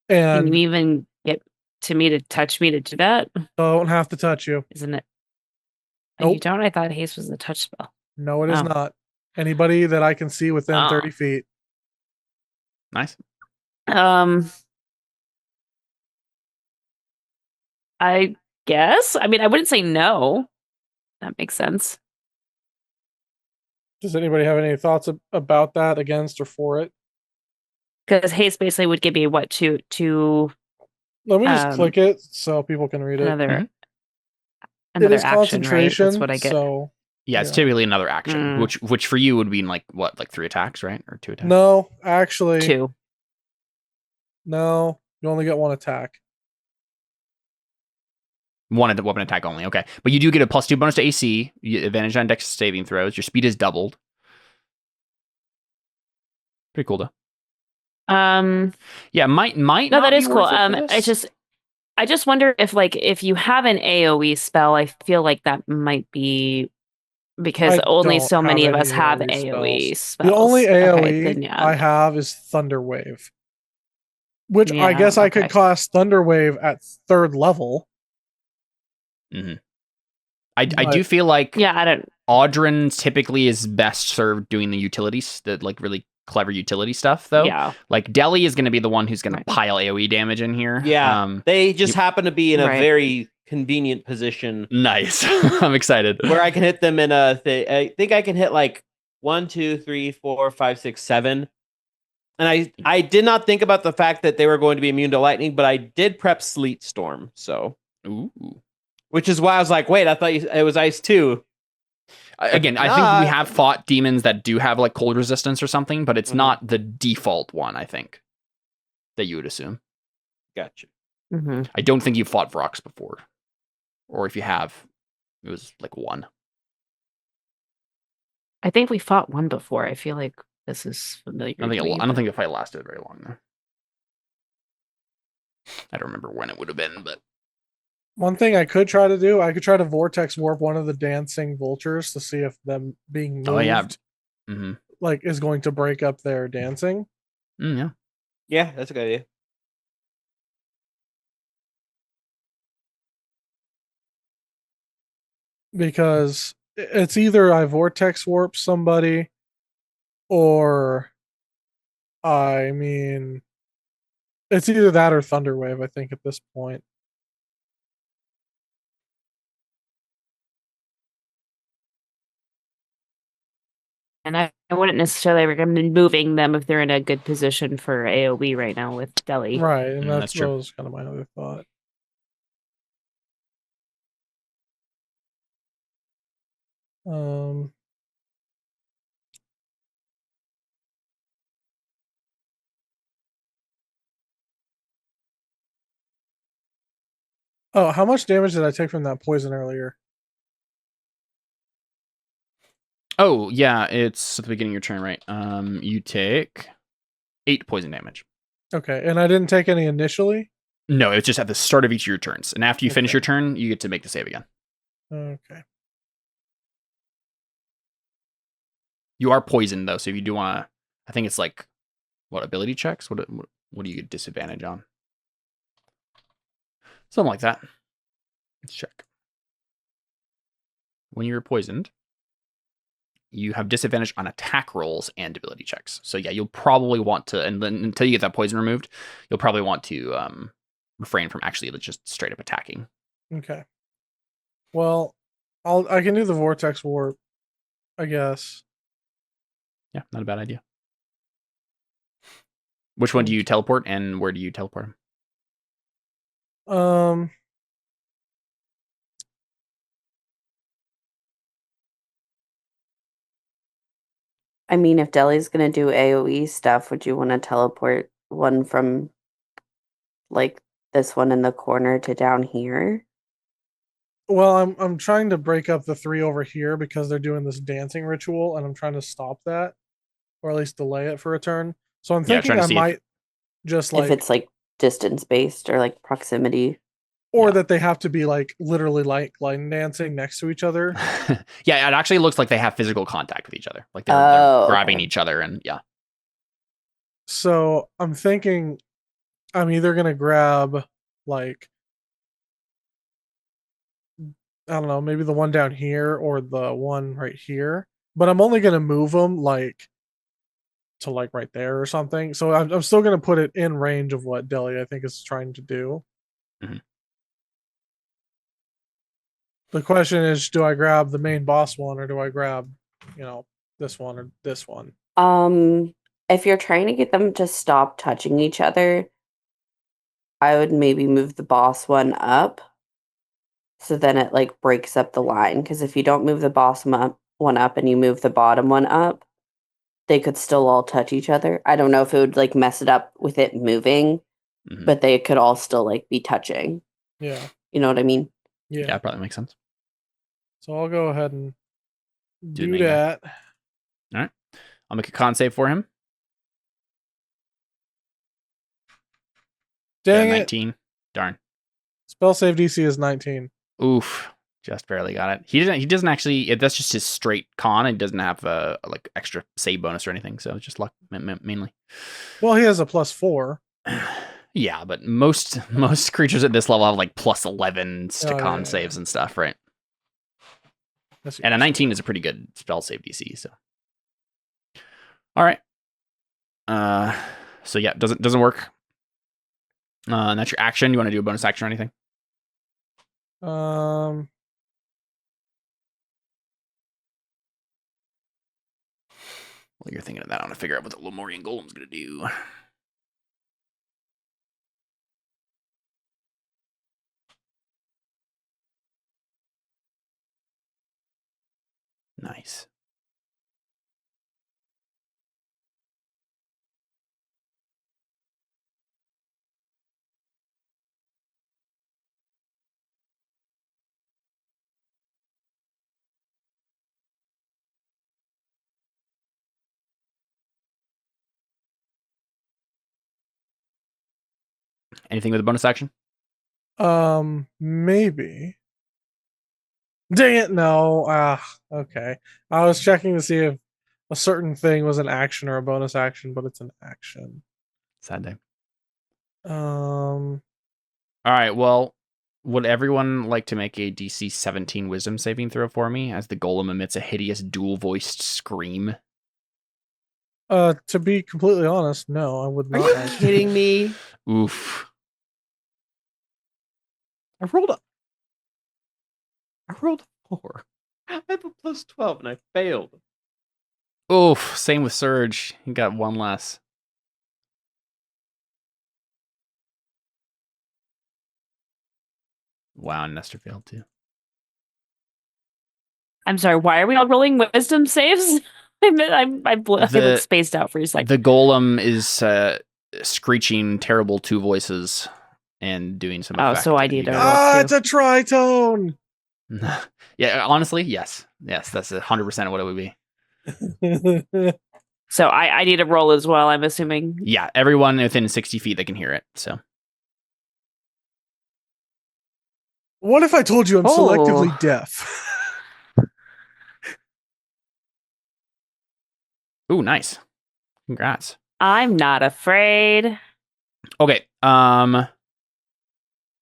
Can And you even get to me to touch me to do that? don't have to touch you. Isn't it? Oh, you Nope. don't? I thought haste was a touch spell. No, it is Oh. not. Anybody that I can see within Oh. 30 feet. nice. I guess. I mean, I wouldn't say no. That makes sense. Does anybody have any thoughts about that, against or for it? Because haste basically would give me what to Let me just Um, click it so people can read it. another Mhm. It another is action, right? concentration, That's what I get. so Yeah, it's Yeah. typically another action, Mm. which for you would mean like what, like 3 attacks, right? Or 2 attacks? no, actually, 2. no, you only get one attack. One weapon attack only. Okay, but you do get a +2 bonus to AC, advantage on Dex saving throws. Your speed is doubled. Pretty cool though. No, Yeah, might that not is be cool. worth it for this. I just wonder if you have an AoE spell, I feel like that might be because I only don't so many have of us any have AoE AoE spells. spells. The only Okay, AoE then yeah. I have is Thunder Wave, which I Yeah, guess I could okay. cast Thunder Wave at 3rd level. I do feel like Yeah, I don't. Audrin typically is best served doing the utilities, the like really clever utility stuff, though. Yeah. Like Deli is going to be the one who's going Right. to pile AoE damage in here. Yeah, they just happen to be in a Right. very convenient position Nice. I'm excited. where I can hit them in a. I think I can hit like 1, 2, 3, 4, 5, 6, 7. And I did not think about the fact that they were going to be immune to lightning, but I did prep Sleet Storm, so Ooh. which is why I was like, wait, I thought it was ice too. Again, I think we have fought demons that do have like cold resistance or something, but it's not the default one, I think, that you would assume. Gotcha. Mhm. I don't think you fought Vrox before. Or if you have, it was like 1. I think we fought one before. I feel like this is familiar. I to me, don't but- think the fight lasted very long, though. I don't remember when it would have been, but One thing I could try to do, I could try to vortex warp one of the dancing vultures to see if them being moved, oh yeah, mm-hmm. like, is going to break up their dancing. Yeah. Yeah, that's a good idea. Because it's either I vortex warp somebody, or I mean, it's either that or Thunderwave, I think, at this point. And I wouldn't necessarily recommend moving them if they're in a good position for AoE right now with Deli. Right, and that's true. that was kind of my other thought. Oh, how much damage did I take from that poison earlier? Oh, yeah, it's at the beginning of your turn, right? You take 8 poison damage. Okay, and I didn't take any initially? No, it's just at the start of each of your turns. And after you finish Okay. your turn, you get to make the save again. Okay. You are poisoned, though, so if you do want to... I think it's like... What, ability checks? What do you get disadvantage on? Something like that. Let's check. When you're poisoned, you have disadvantage on attack rolls and ability checks. So yeah, you'll probably want to, and then until you get that poison removed, you'll probably want to refrain from actually just straight up attacking. Okay. Well, I can do the vortex warp, I guess. Yeah, not a bad idea. Which one do you teleport, and where do you teleport him? I mean, if Deli's gonna do AoE stuff, would you want to teleport one from like this one in the corner to down here? Well, I'm trying to break up the 3 over here because they're doing this dancing ritual, and I'm trying to stop that, or at least delay it for a turn. So I'm Yeah, thinking trying to I see might just like, if it's like distance based or like proximity. or Yeah. that they have to be like literally like line dancing next to each other. Yeah, it actually looks like they have physical contact with each other. Like they're Oh, grabbing okay. each other, and yeah. So I'm thinking I'm either gonna grab like, I don't know, maybe the one down here or the one right here, but I'm only gonna move them like to like right there or something. So I'm still gonna put it in range of what Deli I think is trying to do. Mhm. The question is, do I grab the main boss one or do I grab, this one or this one? If you're trying to get them to stop touching each other, I would maybe move the boss one up. So then it like breaks up the line. Because if you don't move the one up and you move the bottom one up, they could still all touch each other. I don't know if it would like mess it up with it moving, Mhm. but they could all still like be touching. Yeah. You know what I mean? Yeah, probably makes sense. So I'll go ahead and Do the do main guy. that. All right. I'll make a con save for him. Dang it. 19. Darn. Spell save DC is 19. Oof. Just barely got it. He doesn't actually, that's just his straight con. It doesn't have a like extra save bonus or anything. So it's just luck mainly. Well, he has a +4. Yeah, but most creatures at this level have like +11s to con yeah. saves and stuff, right? That's And a 19 is a pretty good spell save DC. So, all right. So yeah, doesn't work. And that's your action. You want to do a bonus action or anything? While you're thinking of that, I want to figure out what the Lemurian Golem's gonna do. Nice. Anything with a bonus action? maybe. Dang it, no. Okay. I was checking to see if a certain thing was an action or a bonus action, but it's an action. Sad day. Um All right, well, would everyone like to make a DC 17 wisdom saving throw for me as the golem emits a hideous dual-voiced scream? to be completely honest, no, I would Are not. you like to. kidding me? Oof. I rolled a 4. I have a +12 and I failed. Oof. Same with Surge. He got one less. Wow, and Nestor failed too. I'm sorry. Why are we all rolling wisdom saves? I looked spaced out for a second. The golem is screeching terrible two voices and doing some Oh, effect. so I and you need to guys- roll. Ah, too. it's a tritone. Yeah, honestly, yes. Yes, that's 100% what it would be. So I need to roll as well, I'm assuming. Yeah, everyone within 60 feet that can hear it. So What if I told you I'm Oh. selectively deaf? ooh, nice. Congrats. I'm not afraid. Okay.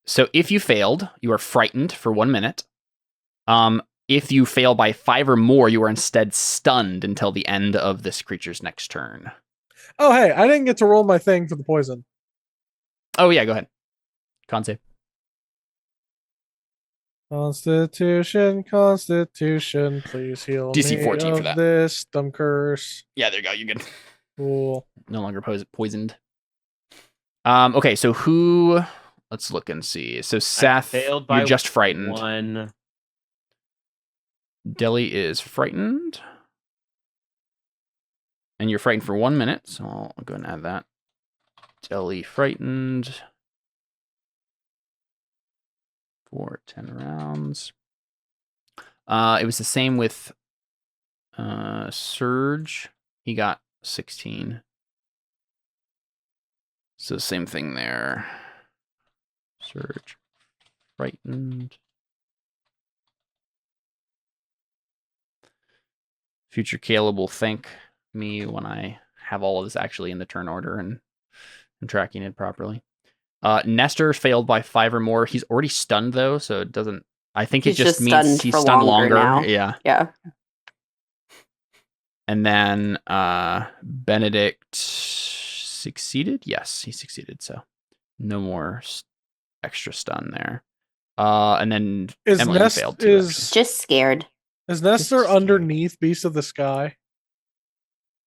So if you failed, you are frightened for 1 minute. If you fail by 5 or more, you are instead stunned until the end of this creature's next turn. Oh, hey, I didn't get to roll my thing for the poison. Oh yeah, go ahead. Con save. Constitution, please heal DC me 14 for of that. this dumb curse. Yeah, there you go. You're good. Cool. No longer poisoned. Okay, so who? Let's look and see. So Seth, failed by you're just frightened. 1. Deli is frightened. And you're frightened for 1 minute, so I'll go ahead and add that. Deli frightened. For 10 rounds. It was the same with Surge. He got 16. So same thing there. Surge. Frightened. Future Caleb will thank me when I have all of this actually in the turn order and I'm tracking it properly. Nestor failed by 5 or more. He's already stunned though, so it doesn't. I think He's it just just means stunned he's for stunned longer longer. now. Yeah. Yeah. And then Benedict succeeded. Yes, he succeeded. So no more extra stun there. And then Is Emily, you Nest failed too. is Just scared. is Nestor scared. underneath Beast of the Sky?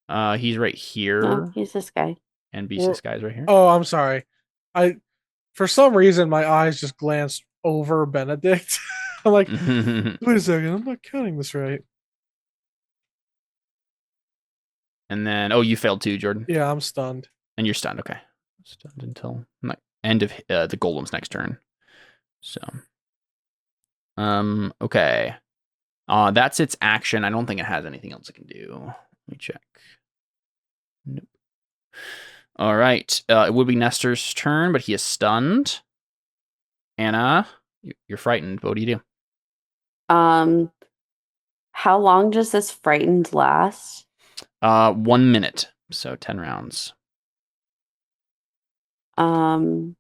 He's right here, No, he's this guy. and Beast of the Sky is right here. Oh, I'm sorry. For some reason my eyes just glanced over Benedict. I'm like, And wait a second, I'm not counting this right. then, you failed too, Jordan. Yeah, I'm stunned. And you're stunned. Okay, stunned until end of the Golem's next turn. So, okay. That's its action. I don't think it has anything else it can do. Let me check. Nope. All right. It would be Nestor's turn, but he is stunned. Anna, you're frightened. What do you do? How long does this frightened last? 1 minute. So 10 rounds. I'm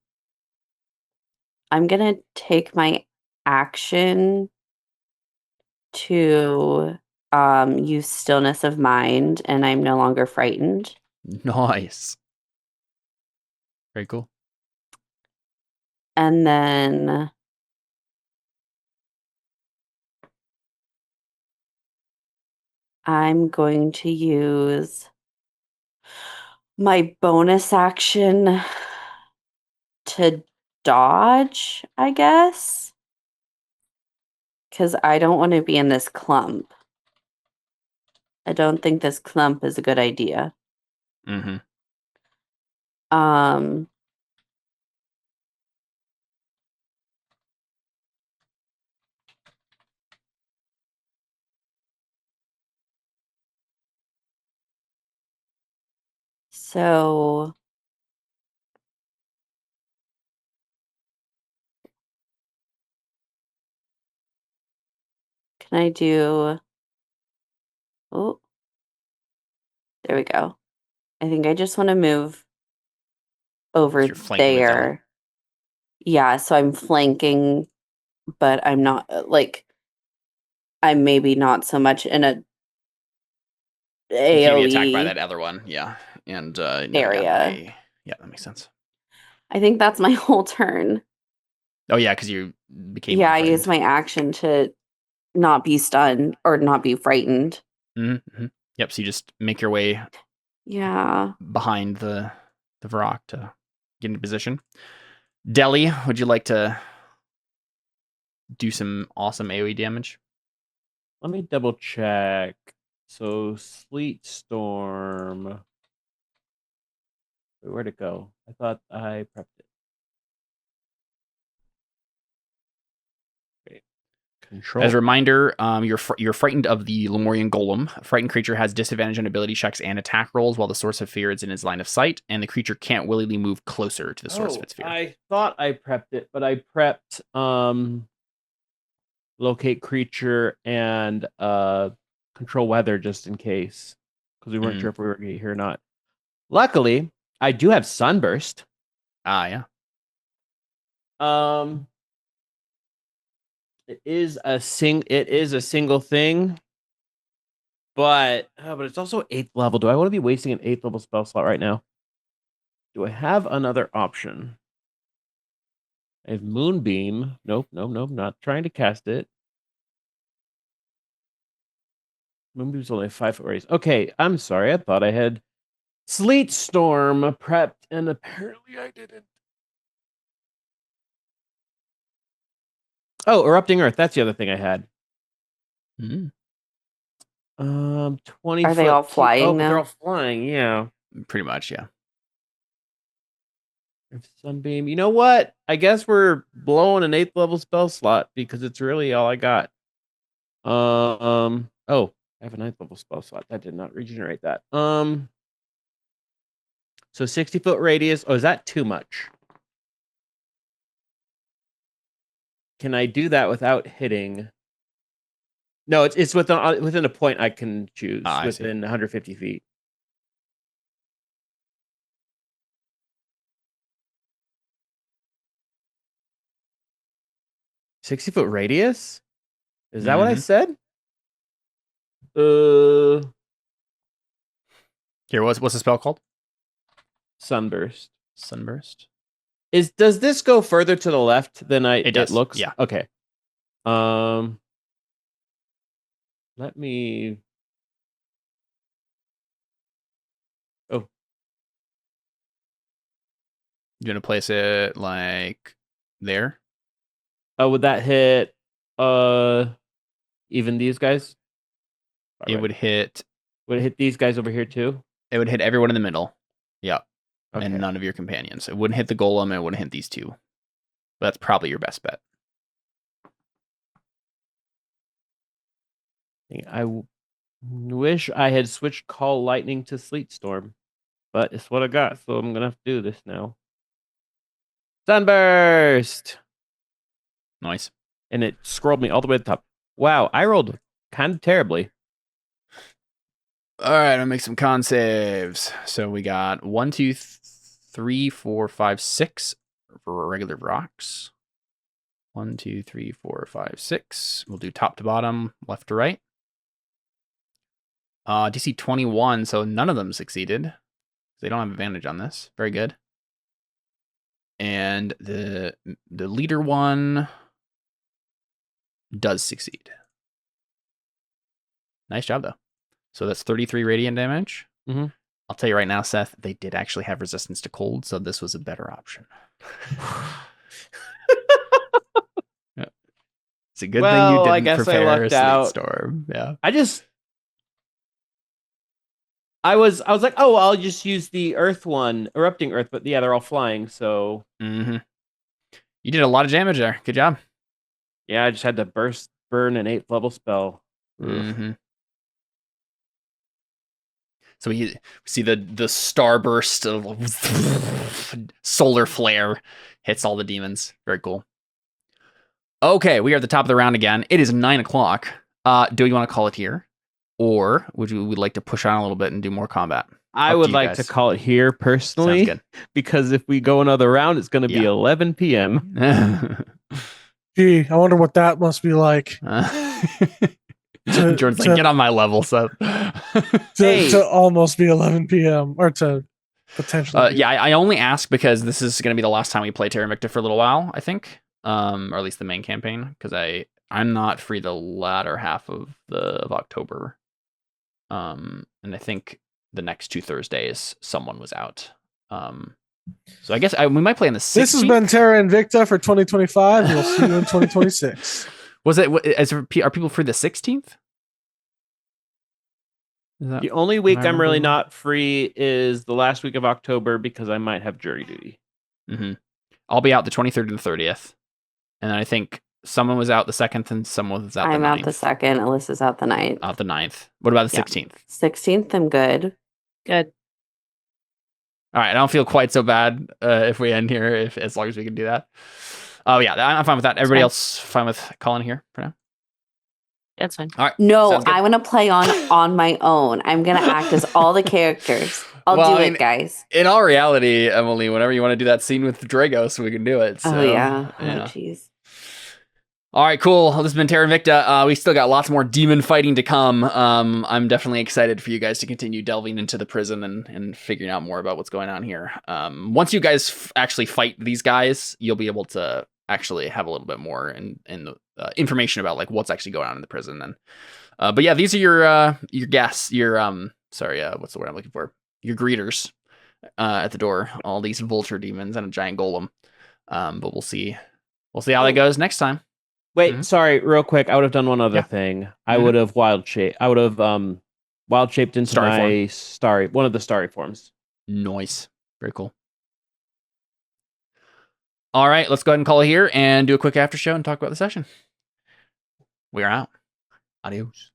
gonna take my action to use stillness of mind, and I'm no longer frightened. Nice. Very cool. And then I'm going to use my bonus action to dodge, I guess. Because I don't want to be in this clump. I don't think this clump is a good idea. Mm-hmm. So can I do... Oh, there we go. I think I just want to move over You're flanking with Deli. there. Yeah, so I'm flanking, but I'm not, like, I'm maybe not so much in a You can't be attacked by AoE that other one. Yeah. And no, area. Yeah, that makes sense. I think that's my whole turn. Oh, yeah, because you became Yeah, I unfrightened. used my action to not be stunned or not be frightened. Mm-hmm. Yep, so you just make your way Yeah. behind the Varrock to get into position. Deli, would you like to do some awesome AoE damage? Let me double check. So Sleet Storm. Where'd it go? I thought I prepped it. Control. As a reminder, you're frightened of the Lemurian Golem. A frightened creature has disadvantage on ability checks and attack rolls while the source of fear is in its line of sight, and the creature can't willingly move closer to the source of its fear. I thought I prepped it, but I prepped locate creature and control weather just in case, because we weren't sure if we were going to get here or not. Luckily, I do have sunburst. Yeah. It is a single thing, but it's also 8th level. Do I want to be wasting an 8th level spell slot right now? Do I have another option? I have Moonbeam. Nope, not trying to cast it. Moonbeam's only a 5-foot raise. Okay, I'm sorry. I thought I had Sleet Storm prepped, and apparently I didn't. Oh, Erupting Earth. That's the other thing I had. 20. Are they all flying now? They're all flying. Yeah, Pretty much, yeah. Sunbeam. You know what? I guess we're blowing an 8th level spell slot because it's really all I got. Oh, I have a 9th level spell slot. That did not regenerate that. So 60-foot radius. Oh, is that too much? Can I do that without hitting? No, it's within a point I can choose within 150 feet. $60-foot radius? Is that what I said? Here, what's the spell called? Sunburst. Does this go further to the left than it looks? Yeah. Okay. Let me. Oh. You gonna place it like there? Oh, would that hit even these guys? It would hit. Would it hit these guys over here too? It would hit everyone in the middle. Yeah. Okay. And none of your companions. It wouldn't hit the golem. It wouldn't hit these two. But that's probably your best bet. I wish I had switched Call Lightning to Sleet Storm, but it's what I got, so I'm gonna have to do this now. Sunburst! Nice. And it scrolled me all the way to the top. Wow, I rolled kind of terribly. All right, I'll make some con saves. So we got 1, 2, 3, 4, 5, 6 for regular rocks. 1, 2, 3, 4, 5, 6. We'll do top to bottom, left to right. DC 21, so none of them succeeded. They don't have advantage on this. Very good. And the leader one does succeed. Nice job, though. So that's 33 radiant damage. Mm-hmm. I'll tell you right now, Seth, they did actually have resistance to cold, so this was a better option. Yeah. It's a good thing you didn't prepare a Sleet Storm. Yeah. I was like, oh, I'll just use the Earth one, Erupting Earth, but yeah, they're all flying, so. Mm-hmm. You did a lot of damage there. Good job. Yeah, I just had to burn an 8th level spell. Mm-hmm. So we see the starburst of solar flare hits all the demons. Very cool. Okay, we are at the top of the round again. It is 9 o'clock. Do you want to call it here? Or would you like to push on a little bit and do more combat? I would like to call it here personally. Sounds good. Because if we go another round, it's going to be 11 p.m. Gee, I wonder what that must be like. Jordan's like, get on my level, so. to almost be 11 p.m. or to potentially. Yeah, I only ask because this is going to be the last time we play Terra Invicta for a little while, I think. Or at least the main campaign, because I'm not free the latter half of October. And I think the next 2 Thursdays someone was out. So I guess we might play on the 16th. This has been Terra Invicta for 2025. We'll see you in 2026. Are people free the 16th? The only week I'm really not free is the last week of October because I might have jury duty. Mm-hmm. I'll be out the 23rd and the 30th. And then I think someone was out the 2nd and someone was out the I'm 9th. out the 2nd. Alyssa's out the 9th. Out the 9th. What about the Yeah. 16th? 16th, I'm good. Good. All right, I don't feel quite so bad if we end here, as long as we can do that. Oh yeah, I'm fine with that. Everybody fine. else fine with calling here for now? That's fine. All right. No, sounds good. I want to play on my own. I'm gonna act as all the characters. I'll Well, do I mean, it, guys. In all reality, Emily, whenever you want to do that scene with Dragos, we can do it. So, Oh yeah. Oh yeah. jeez. All right, cool. This has been Terra Invicta. We still got lots more demon fighting to come. I'm definitely excited for you guys to continue delving into the prison and figuring out more about what's going on here. Once you guys actually fight these guys, you'll be able to actually have a little bit more in information about like what's actually going on in the prison. And but yeah, these are your guests. Your what's the word I'm looking for? Your greeters at the door. All these vulture demons and a giant golem. But we'll see how that goes next time. Wait, sorry, real quick. I would have done one other thing. I would have wild shaped into Starry my one of the starry forms. Nice. Very cool. All right, let's go ahead and call it here and do a quick after show and talk about the session. We're out. Adios.